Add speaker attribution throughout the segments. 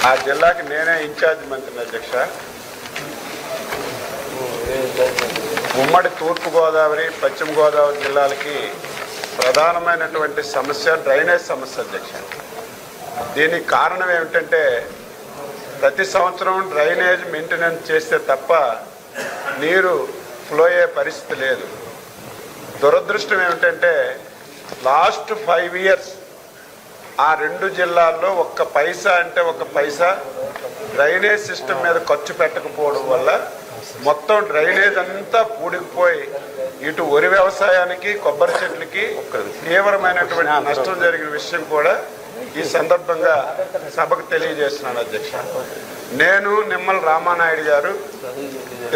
Speaker 1: ఆ జిల్లాకి నేనే ఇన్ఛార్జ్ మంత్రిని అధ్యక్ష. ఉమ్మడి తూర్పుగోదావరి పశ్చిమ గోదావరి జిల్లాలకి ప్రధానమైనటువంటి సమస్య డ్రైనేజ్ సమస్య అధ్యక్ష. దీనికి కారణం ఏమిటంటే ప్రతి సంవత్సరం డ్రైనేజ్ మెయింటెనెన్స్ చేస్తే తప్ప నీరు ఫ్లో అయ్యే పరిస్థితి లేదు. దురదృష్టం ఏమిటంటే లాస్ట్ 5 years ఆ 2 జిల్లాల్లో ఒక్క పైసా అంటే ఒక్క పైసా డ్రైనేజ్ సిస్టమ్ మీద ఖర్చు పెట్టకపోవడం వల్ల మొత్తం డ్రైనేజ్ అంతా పూడికిపోయి ఇటు వరి వ్యవసాయానికి కొబ్బరి చెట్లకి తీవ్రమైనటువంటి నష్టం జరిగిన విషయం కూడా ఈ సందర్భంగా సభకు తెలియజేస్తున్నాను అధ్యక్ష. నేను నిమ్మల రామానాయుడు గారు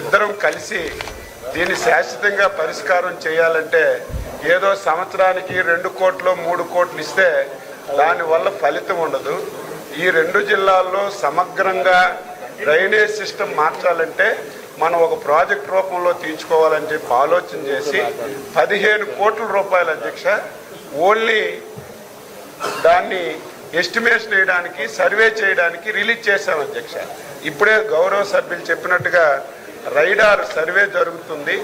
Speaker 1: ఇద్దరం కలిసి దీన్ని శాశ్వతంగా పరిష్కారం చేయాలంటే ఏదో సంవత్సరానికి 2 కోట్లు 3 కోట్లు ఇస్తే దానివల్ల ఫలితం ఉండదు. ఈ 2 జిల్లాల్లో సమగ్రంగా డ్రైనేజ్ సిస్టమ్ మార్చాలంటే మనం ఒక ప్రాజెక్ట్ రూపంలో తీర్చుకోవాలని చెప్పి ఆలోచన చేసి 15 కోట్ల రూపాయలు అధ్యక్ష ఓన్లీ దాన్ని ఎస్టిమేషన్ వేయడానికి సర్వే చేయడానికి రిలీజ్ చేశాం అధ్యక్ష. ఇప్పుడే గౌరవ సభ్యులు చెప్పినట్టుగా రైడార్ సర్వే జరుగుతుంది.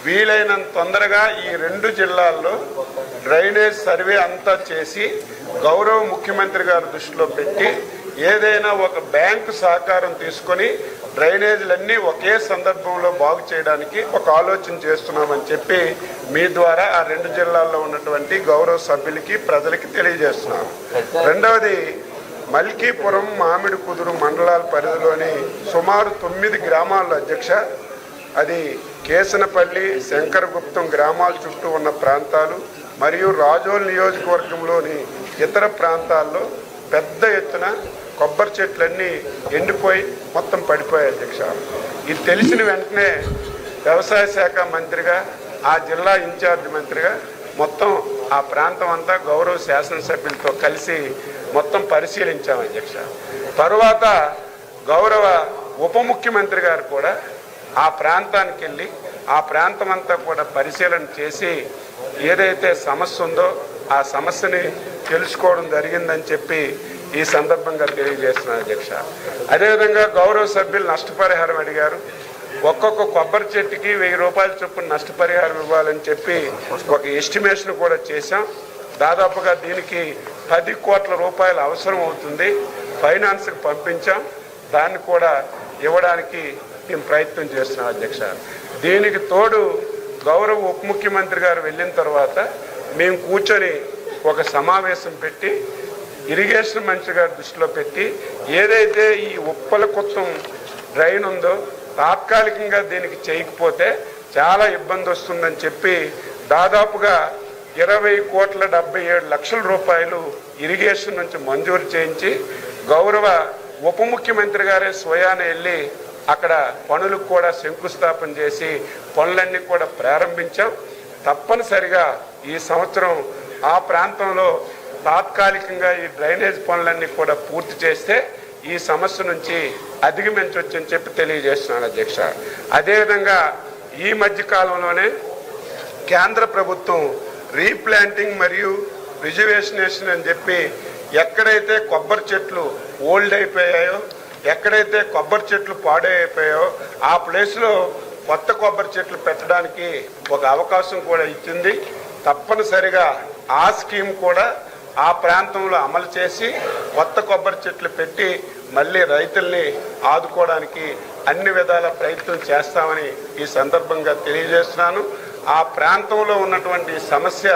Speaker 1: వీలైనంత తొందరగా ఈ 2 జిల్లాల్లో డ్రైనేజ్ సర్వే అంతా చేసి గౌరవ ముఖ్యమంత్రి గారి దృష్టిలో పెట్టి ఏదైనా ఒక బ్యాంకు సహకారం తీసుకొని డ్రైనేజీలన్నీ ఒకే సందర్భంలో బాగు చేయడానికి ఒక ఆలోచన చేస్తున్నామని చెప్పి మీ ద్వారా ఆ 2 జిల్లాల్లో ఉన్నటువంటి గౌరవ సభ్యులకి ప్రజలకి తెలియజేస్తున్నాను. రెండవది మల్కీపురం మామిడి కుదురు మండలాల పరిధిలోని సుమారు 9 గ్రామాల్లో అధ్యక్ష, అది కేసనపల్లి శంకరగుప్తం గ్రామాల చుట్టూ ఉన్న ప్రాంతాలు మరియు రాజోల్ నియోజకవర్గంలోని ఇతర ప్రాంతాల్లో పెద్ద ఎత్తున కొబ్బరి చెట్లన్నీ ఎండిపోయి మొత్తం పడిపోయాయి అధ్యక్ష. ఇది తెలిసిన వెంటనే వ్యవసాయ శాఖ మంత్రిగా ఆ జిల్లా ఇన్ఛార్జ్ మంత్రిగా మొత్తం ఆ ప్రాంతం అంతా గౌరవ శాసనసభ్యులతో కలిసి మొత్తం పరిశీలించాం అధ్యక్ష. తరువాత గౌరవ ఉప ముఖ్యమంత్రి గారు కూడా ఆ ప్రాంతానికి వెళ్ళి ఆ ప్రాంతం అంతా కూడా పరిశీలన చేసి ఏదైతే సమస్య ఉందో ఆ సమస్యని తెలుసుకోవడం జరిగిందని చెప్పి ఈ సందర్భంగా తెలియజేస్తున్నాను అధ్యక్ష. అదేవిధంగా గౌరవ సభ్యులు నష్టపరిహారం అడిగారు. ఒక్కొక్క కొబ్బరి చెట్టుకి 1000 రూపాయల చొప్పున నష్టపరిహారం ఇవ్వాలని చెప్పి ఒక ఎస్టిమేషన్ కూడా చేశాం. దాదాపుగా దీనికి 10 కోట్ల రూపాయలు అవసరం అవుతుంది. ఫైనాన్స్కి పంపించాం. దాన్ని కూడా ఇవ్వడానికి మేము ప్రయత్నం చేస్తున్నాం అధ్యక్ష. దీనికి తోడు గౌరవ ఉప ముఖ్యమంత్రి గారు వెళ్ళిన తర్వాత మేము కూర్చొని ఒక సమావేశం పెట్టి ఇరిగేషన్ మంత్రి గారి దృష్టిలో పెట్టి ఏదైతే ఈ ఉప్పలకుత్తం డ్రైన్ ఉందో తాత్కాలికంగా దీనికి చేయకపోతే చాలా ఇబ్బంది వస్తుందని చెప్పి దాదాపుగా 20,77,00,000 రూపాయలు ఇరిగేషన్ నుంచి మంజూరు చేయించి గౌరవ ఉప ముఖ్యమంత్రి గారే స్వయాన వెళ్ళి అక్కడ పనులకు కూడా శంకుస్థాపన చేసి పనులన్నీ కూడా ప్రారంభించాం. తప్పనిసరిగా ఈ సంవత్సరం ఆ ప్రాంతంలో తాత్కాలికంగా ఈ డ్రైనేజ్ పనులన్నీ కూడా పూర్తి చేస్తే ఈ సమస్య నుంచి అధిగమించవచ్చని చెప్పి తెలియజేస్తున్నాను అధ్యక్ష. అదేవిధంగా ఈ మధ్యకాలంలోనే కేంద్ర ప్రభుత్వం రీప్లాంటింగ్ మరియు రిజర్వేషనేషన్ అని చెప్పి ఎక్కడైతే కొబ్బరి చెట్లు ఓల్డ్ అయిపోయాయో ఎక్కడైతే కొబ్బరి చెట్లు పాడైపోయాయో ఆ ప్లేస్లో కొత్త కొబ్బరి చెట్లు పెట్టడానికి ఒక అవకాశం కూడా ఇచ్చింది. తప్పనిసరిగా ఆ స్కీమ్ కూడా ఆ ప్రాంతంలో అమలు చేసి కొత్త కొబ్బరి చెట్లు పెట్టి మళ్ళీ రైతుల్ని ఆదుకోవడానికి అన్ని విధాల ప్రయత్నం చేస్తామని ఈ సందర్భంగా తెలియజేస్తున్నాను. ఆ ప్రాంతంలో ఉన్నటువంటి సమస్య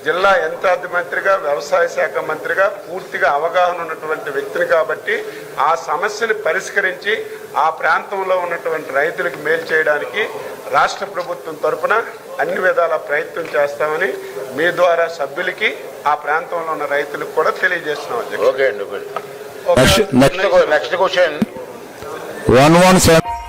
Speaker 1: జిల్లా ఇన్ఛార్జ్ మంత్రిగా వ్యవసాయ శాఖ మంత్రిగా పూర్తిగా అవగాహన ఉన్నటువంటి వ్యక్తిని కాబట్టి ఆ సమస్యను పరిష్కరించి ఆ ప్రాంతంలో ఉన్నటువంటి రైతులకు మేలు చేయడానికి రాష్ట్ర ప్రభుత్వం తరఫున అన్ని విధాల ప్రయత్నం చేస్తామని మీ ద్వారా సభ్యులకి ఆ ప్రాంతంలో ఉన్న రైతులకు కూడా తెలియజేస్తున్నాం.
Speaker 2: ఓకే అండి. Next question 117